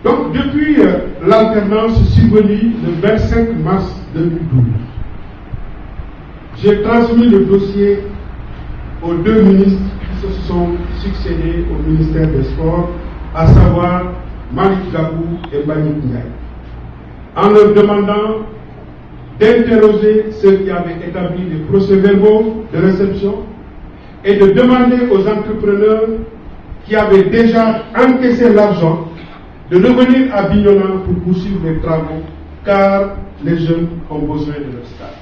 Donc, depuis l'alternance survenue le 25 mars 2012, j'ai transmis le dossier aux deux ministres qui se sont succédés au ministère des Sports, à savoir Malick Gakou et Mbagnick Ndiaye, en leur demandant d'interroger ceux qui avaient établi les procès-verbaux de réception et de demander aux entrepreneurs qui avaient déjà encaissé l'argent de revenir à Bignona pour poursuivre les travaux, car les jeunes ont besoin de leur stade.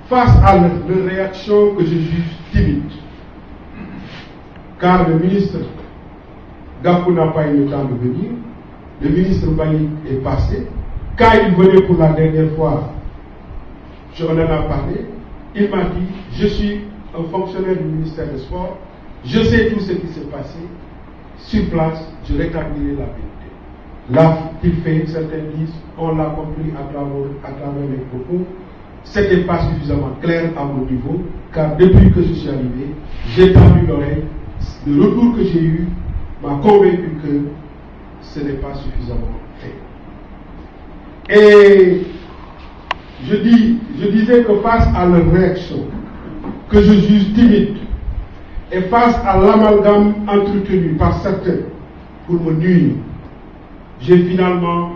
Face à leur réaction que je juge timide, car le ministre Gakou n'a pas eu le temps de venir, le ministre Mbagnick est passé. Quand il venait pour la dernière fois, on en a parlé, il m'a dit, je suis un fonctionnaire du ministère des Sports, je sais tout ce qui s'est passé, sur place, je rétablirai la vérité. Là, il fait, certains disent, on l'a compris à travers mes propos, ce n'était pas suffisamment clair à mon niveau, car depuis que je suis arrivé, j'ai tendu l'oreille, le retour que j'ai eu m'a convaincu que ce n'est pas suffisamment fait. Et je disais que face à leur réaction, que je juge timide, et face à l'amalgame entretenu par certains pour me nuire, j'ai finalement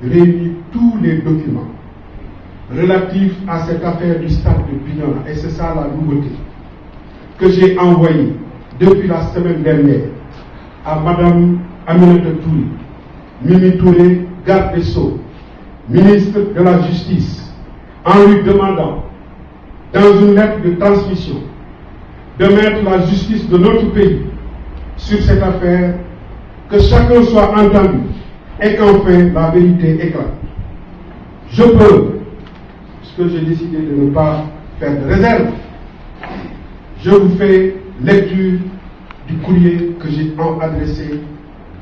réuni tous les documents relatifs à cette affaire du stade de Bignona, et c'est ça la nouveauté, que j'ai envoyé depuis la semaine dernière à Mme Aminata Touré, Mimi Touré, garde des Sceaux, ministre de la Justice, en lui demandant, dans une lettre de transmission, de mettre la justice de notre pays sur cette affaire, que chacun soit entendu et qu'enfin la vérité éclate. Je peux, puisque j'ai décidé de ne pas faire de réserve, je vous fais lecture du courrier que j'ai adressé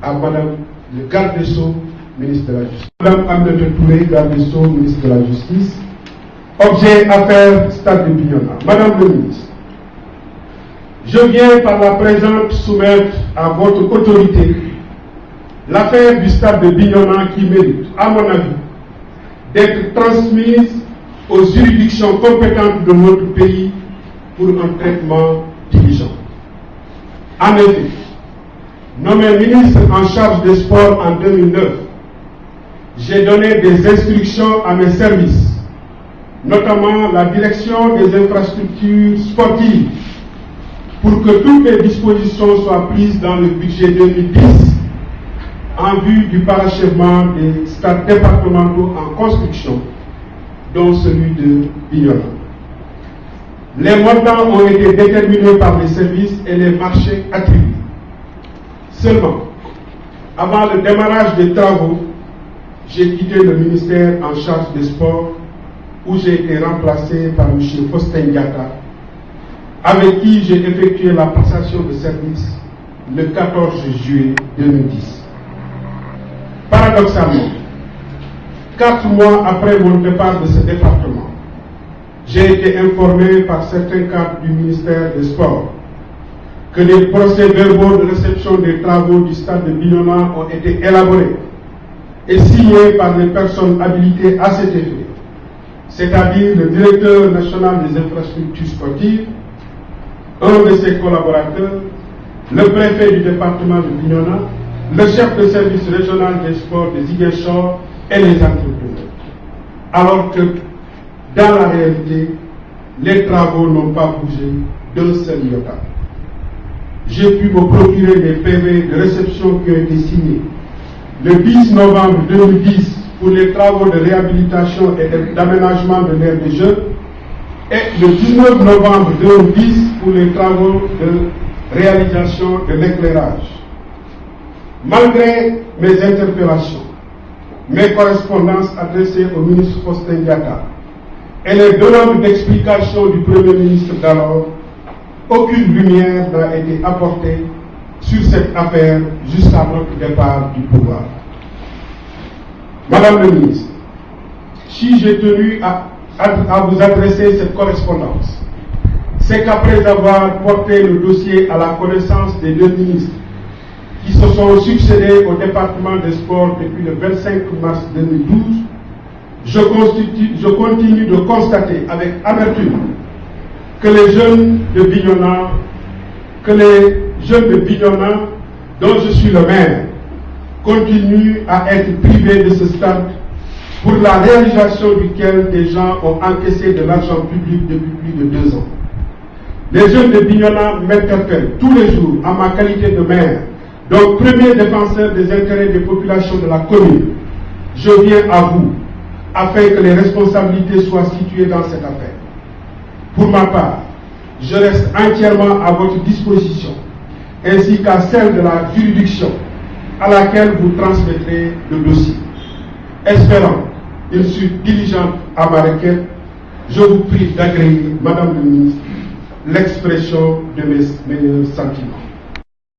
à Madame le garde des Sceaux, ministre de la Justice. Madame Aminata Touré, garde des Sceaux, ministre de la Justice. Objet, affaire, stade de Bignona. Madame le ministre, je viens par la présente soumettre à votre autorité l'affaire du stade de Bignona qui mérite, à mon avis, d'être transmise aux juridictions compétentes de notre pays pour un traitement diligent. En effet, nommé ministre en charge des sports en 2009, j'ai donné des instructions à mes services, notamment la direction des infrastructures sportives, pour que toutes les dispositions soient prises dans le budget 2010 en vue du parachèvement des stades départementaux en construction, dont celui de Bignona. Les montants ont été déterminés par les services et les marchés attribués. Seulement, avant le démarrage des travaux, j'ai quitté le ministère en charge des sports, où j'ai été remplacé par M. Faustin Diatta, avec qui j'ai effectué la passation de service le 14 juillet 2010. Paradoxalement, 4 mois après mon départ de ce département, j'ai été informé par certains cadres du ministère des Sports que les procès-verbaux de réception des travaux du stade de Bignona ont été élaborés et signés par les personnes habilitées à cet effet, c'est-à-dire le directeur national des infrastructures sportives, un de ses collaborateurs, le préfet du département de Bignona, le chef de service régional des sports de Ziguinchor et les entrepreneurs. Alors que, dans la réalité, les travaux n'ont pas bougé d'un seul iota. J'ai pu me procurer des PV de réception qui ont été signés le 10 novembre 2010 pour les travaux de réhabilitation et d'aménagement de l'aire des Jeux et le 19 novembre 2010 pour les travaux de réalisation de l'éclairage. Malgré mes interpellations, mes correspondances adressées au ministre Faustin Diatta et les demandes d'explication du Premier ministre d'alors, aucune lumière n'a été apportée sur cette affaire jusqu'à notre départ du pouvoir. Madame le ministre, si j'ai tenu à vous adresser cette correspondance, c'est qu'après avoir porté le dossier à la connaissance des deux ministres qui se sont succédés au département des sports depuis le 25 mars 2012, je continue de constater avec amertume que les jeunes de Bignona, dont je suis le maire, continuent à être privés de ce stade pour la réalisation duquel des gens ont encaissé de l'argent public depuis plus de 2 ans. Les jeunes de Bignona m'interpellent tous les jours en ma qualité de maire, donc premier défenseur des intérêts des populations de la commune. Je viens à vous afin que les responsabilités soient situées dans cette affaire. Pour ma part, je reste entièrement à votre disposition, ainsi qu'à celle de la juridiction à laquelle vous transmettrez le dossier. Espérant une suite diligente à ma requête, je vous prie d'agréer, Madame le ministre, l'expression de mes meilleurs sentiments.